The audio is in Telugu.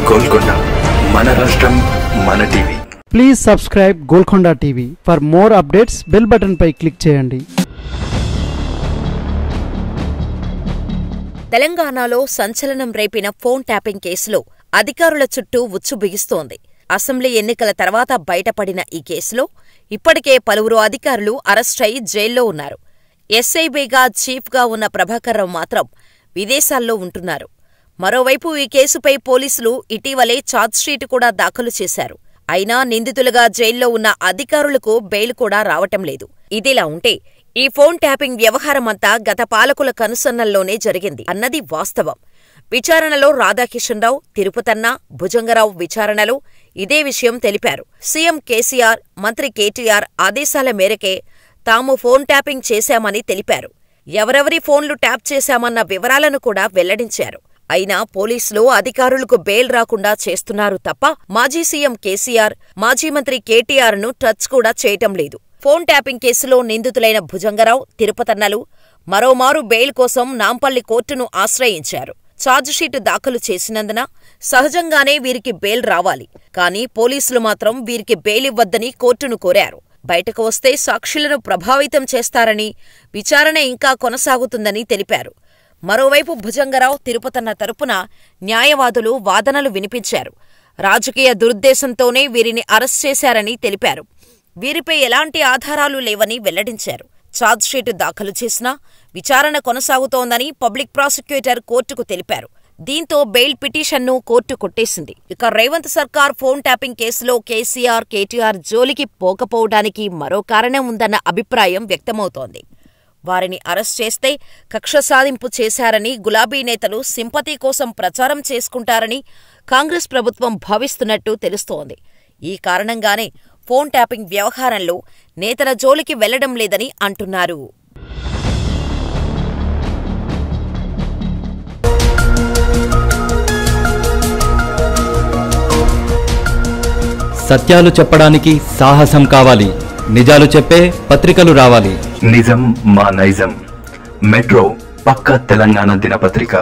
గోల్కొండ మన రాష్ట్రం మన TV. Please subscribe Golconda TV. For more updates bell button పై క్లిక్ చేయండి. తెలంగాణలో సంచలనం రేపిన ఫోన్ ట్యాపింగ్ కేసులో అధికారుల చుట్టూ ఉచ్చు బిగిస్తోంది. అసెంబ్లీ ఎన్నికల తర్వాత బయటపడిన ఈ కేసులో ఇప్పటికే పలువురు అధికారులు అరెస్టై జైల్లో ఉన్నారు. ఎస్ఐబిగా చీఫ్గా ఉన్న ప్రభాకర్రావు మాత్రం విదేశాల్లో ఉంటున్నారు. మరోవైపు ఈ కేసుపై పోలీసులు ఇటీవలే ఛార్జ్షీట్ కూడా దాఖలు చేశారు. అయినా నిందితులుగా జైల్లో ఉన్న అధికారులకు బెయిల్ కూడా రావటం లేదు. ఇదిలా ఉంటే ఈ ఫోన్ ట్యాపింగ్ వ్యవహారమంతా గత పాలకుల కనుసన్నల్లోనే జరిగింది అన్నది వాస్తవం. విచారణలో రాధాకిషన్రావు, తిరుపతన్న, భుజంగరావు విచారణలో ఇదే విషయం తెలిపారు. సీఎం కేసీఆర్, మంత్రి కేటీఆర్ ఆదేశాల మేరకే తాము ఫోన్ ట్యాపింగ్ చేశామని తెలిపారు. ఎవరెవరి ఫోన్లు ట్యాప్ చేశామన్న వివరాలను కూడా వెల్లడించారు. అయినా పోలీసులు అధికారులకు బెయిల్ రాకుండా చేస్తున్నారు తప్ప మాజీ సీఎం కేసీఆర్, మాజీ మంత్రి కేటీఆర్ను టచ్ కూడా చేయటం లేదు. ఫోన్ ట్యాపింగ్ కేసులో నిందితులైన భుజంగరావు, తిరుపతన్నలు మరోమారు బెయిల్ కోసం నాంపల్లి కోర్టును ఆశ్రయించారు. ఛార్జిషీటు దాఖలు చేసినందున సహజంగానే వీరికి బెయిల్ రావాలి. కానీ పోలీసులు మాత్రం వీరికి బెయిల్ ఇవ్వొద్దని కోర్టును కోరారు. బయటకు వస్తే సాక్షులను ప్రభావితం చేస్తారని, విచారణ ఇంకా కొనసాగుతుందని తెలిపారు. మరోవైపు భుజంగరావు, తిరుపతన్న తరపున న్యాయవాదులు వాదనలు వినిపించారు. రాజకీయ దురుద్దేశంతోనే వీరిని అరెస్ట్ చేశారని తెలిపారు. వీరిపై ఎలాంటి ఆధారాలు లేవని వెల్లడించారు. ఛార్జ్షీటు దాఖలు చేసినా విచారణ కొనసాగుతోందని పబ్లిక్ ప్రాసిక్యూటర్ కోర్టుకు తెలిపారు. దీంతో బెయిల్ పిటిషన్ను కోర్టు కొట్టేసింది. ఇక రేవంత్ సర్కార్ ఫోన్ ట్యాపింగ్ కేసులో కేసీఆర్, కేటీఆర్ జోలికి పోకపోవడానికి మరో కారణం ఉందన్న అభిప్రాయం వ్యక్తమవుతోంది. వారిని అరెస్ట్ చేస్తే కక్ష సాధింపు చేశారని గులాబీ నేతలు సింపతి కోసం ప్రచారం చేసుకుంటారని కాంగ్రెస్ ప్రభుత్వం భావిస్తున్నట్టు తెలుస్తోంది. ఈ కారణంగానే ఫోన్ ట్యాపింగ్ వ్యవహారంలో నేతల జోలికి వెళ్లడం లేదని అంటున్నారు. సత్యాలు చెప్పడానికి సాహసం కావాలి. నిజాలు చెప్పే పత్రికలు రావాలి. నిజం మా నైజం. మెట్రో పక్క తెలంగాణ దినపత్రిక.